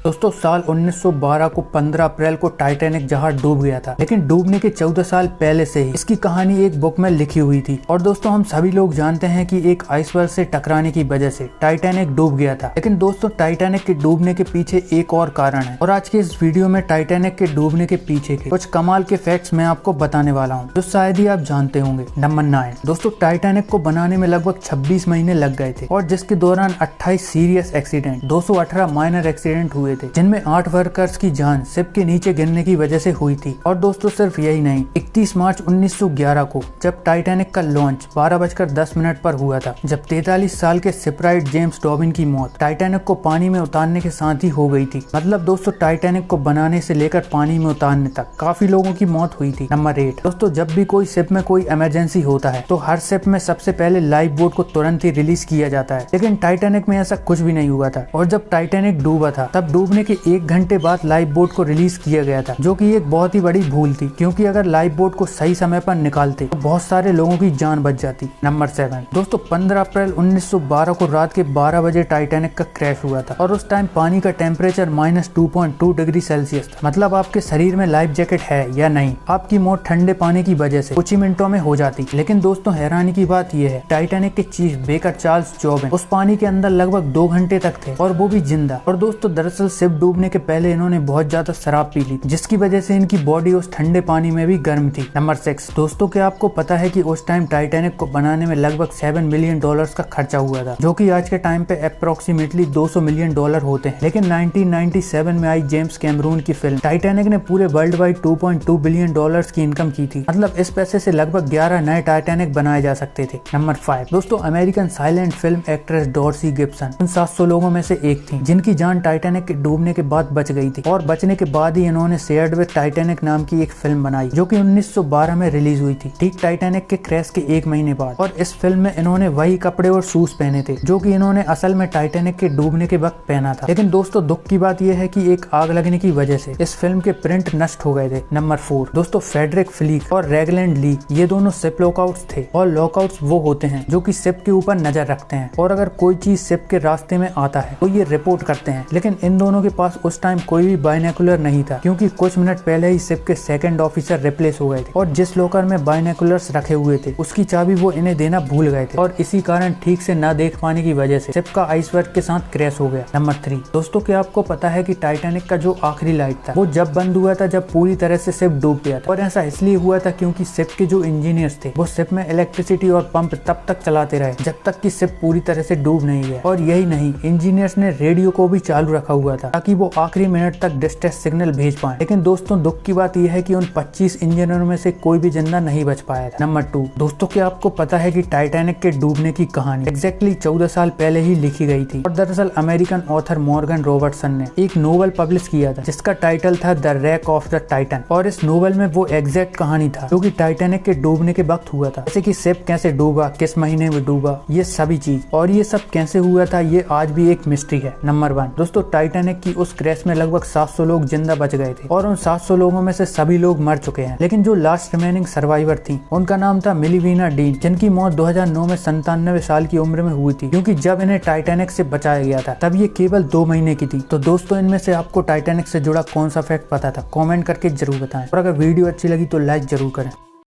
दोस्तों साल 1912 को 15 अप्रैल को टाइटैनिक जहाज डूब गया था, लेकिन डूबने के 14 साल पहले से ही इसकी कहानी एक बुक में लिखी हुई थी। और दोस्तों हम सभी लोग जानते हैं कि एक आइसबर्ग से टकराने की वजह से टाइटैनिक डूब गया था। लेकिन दोस्तों टाइटैनिक के डूबने के पीछे एक और कारण है और आज के इस वीडियो में टाइटैनिक के डूबने के पीछे के कुछ कमाल के फैक्ट्स मैं आपको बताने वाला हूँ जो शायद ही आप जानते होंगे। नंबर 9 दोस्तों, टाइटैनिक को बनाने में लगभग 26 महीने लग गए थे और जिसके दौरान 28 सीरियस एक्सीडेंट, 218 माइनर एक्सीडेंट हुए थे, जिनमें 8 वर्कर्स की जान शिप के नीचे गिरने की वजह से हुई थी। और दोस्तों सिर्फ यही नहीं, 31 मार्च 1911 को जब टाइटैनिक का लॉन्च 12:10 पर हुआ था, जब 43 साल के शिपराइट जेम्स डॉबिन की मौत टाइटैनिक को पानी में उतारने के साथ ही हो गई थी। मतलब दोस्तों टाइटैनिक को बनाने से लेकर पानी में उतारने तक काफी लोगों की मौत हुई थी। नंबर 8 दोस्तों, जब भी कोई शिप में कोई इमरजेंसी होता है तो हर शिप में सबसे पहले लाइफ बोट को तुरंत ही रिलीज किया जाता है, लेकिन टाइटैनिक में ऐसा कुछ भी नहीं हुआ था। और जब टाइटैनिक डूबा था तब डूबने के 1 घंटे बाद लाइफ बोट को रिलीज किया गया था, जो कि एक बहुत ही बड़ी भूल थी, क्योंकि अगर लाइफ बोट को सही समय पर निकालते तो बहुत सारे लोगों की जान बच जाती। नंबर 7 दोस्तों, 15 अप्रैल 1912 को रात के 12 बजे टाइटैनिक का क्रैश हुआ था और उस टाइम पानी का टेम्परेचर -2.2 डिग्री सेल्सियस था। मतलब आपके शरीर में लाइफ जैकेट है या नहीं, आपकी मौत ठंडे पानी की वजह से कुछ ही मिनटों में हो जाती। लेकिन दोस्तों हैरानी की बात यह है, टाइटैनिक के चीफ बेकर चार्ल्स जॉबिन उस पानी के अंदर लगभग 2 घंटे तक थे और वो भी जिंदा। और दोस्तों दरअसल शिप डूबने के पहले इन्होंने बहुत ज्यादा शराब पी ली, जिसकी वजह से इनकी बॉडी उस ठंडे पानी में भी गर्म थी। नंबर 6 दोस्तों, क्या आपको पता है कि उस टाइम टाइटैनिक को बनाने में लगभग $7 मिलियन का खर्चा हुआ था, जो कि आज के टाइम पे अप्रोक्सीमेटली $200 मिलियन होते हैं। लेकिन 1997 में आई जेम्स कैमरून की फिल्म टाइटैनिक ने पूरे वर्ल्ड वाइड $2.2 बिलियन की इनकम की थी। मतलब इस पैसे से लगभग 11 नए टाइटैनिक बनाए जा सकते थे। नंबर 5 दोस्तों, American silent film actress Dorothy Gibson उन 700 लोगों में से एक थी जिनकी जान टाइटैनिक के डूबने के बाद बच गई थी। और बचने के बाद ही इन्होंने शेयर्ड विद टाइटैनिक नाम की एक फिल्म बनाई, जो कि 1912 में रिलीज हुई थी, ठीक टाइटैनिक के क्रैश के 1 महीने बाद। और इस फिल्म में इन्होंने वही कपड़े और शूज पहने थे जो कि इन्होंने असल में टाइटैनिक के डूबने के वक्त पहना था। लेकिन दोस्तों दुख की बात यह है कि एक आग लगने की वजह से इस फिल्म के प्रिंट नष्ट हो गए थे। नंबर 4 दोस्तों, फ्रेडरिक फ्लीक और रेगलैंड ली ये दोनों शिप लॉकआउट्स थे। और लॉकआउट्स वो होते हैं जो कि शिप के ऊपर नजर रखते हैं और अगर कोई चीज शिप के रास्ते में आता है तो ये रिपोर्ट करते हैं। लेकिन इन दोनों के पास उस टाइम कोई भी बाइनोकुलर नहीं था, क्योंकि कुछ मिनट पहले ही शिप के सेकंड ऑफिसर रिप्लेस हो गए थे और जिस लॉकर में बाइनोकुलर्स रखे हुए थे उसकी चाबी वो इन्हें देना भूल गए थे और इसी कारण ठीक से न देख पाने की वजह से शिप का आइसबर्ग के साथ क्रैश हो गया। नंबर 3 दोस्तों, क्या आपको पता है कि टाइटैनिक का जो आखिरी लाइट था वो जब बंद हुआ था जब पूरी तरह से शिप डूब गया था। और ऐसा इसलिए हुआ था क्योंकि शिप के जो इंजीनियर्स थे वो शिप में इलेक्ट्रिसिटी और पंप तब तक चलाते रहे जब तक कि शिप पूरी तरह से डूब नहीं गया। और यही नहीं, इंजीनियर्स ने रेडियो को भी चालू रखा हुआ था ताकि वो आखिरी मिनट तक डिस्ट्रेस सिग्नल भेज पाए। लेकिन दोस्तों दुख की बात यह है कि उन 25 इंजीनियरों में से कोई भी जिंदा नहीं बच पाया था। नंबर 2 दोस्तों, क्या आपको पता है कि टाइटैनिक के डूबने की कहानी एग्जैक्टली 14 साल पहले ही लिखी गई थी। और दरअसल अमेरिकन ऑथर मॉर्गन रॉबर्टसन ने एक नोवेल पब्लिश किया था जिसका टाइटल था the rack of the Titan. और इस नोवेल में वो एग्जैक्ट कहानी था जो कि टाइटैनिक के डूबने के वक्त हुआ था, जैसे कि शिप कैसे डूबा, किस महीने में डूबा, ये सभी चीज। और ये सब कैसे हुआ था ये आज भी एक मिस्ट्री है। नंबर 1 दोस्तों, टाइटैनिक की उस क्रैश में लगभग 700 लोग जिंदा बच गए थे और उन 700 लोगों में से सभी लोग मर चुके हैं। लेकिन जो लास्ट रिमेनिंग सर्वाइवर थी उनका नाम था मिलीवीना डीन, जिनकी मौत 2009 में 97 साल की उम्र में हुई थी, क्योंकि जब इन्हें टाइटैनिक से बचाया गया था तब ये केवल 2 महीने की थी। तो दोस्तों इनमें से आपको टाइटैनिक से जुड़ा कौन सा फैक्ट पता था, कमेंट करके जरूर बताएं। और अगर वीडियो अच्छी लगी तो लाइक जरूर करें।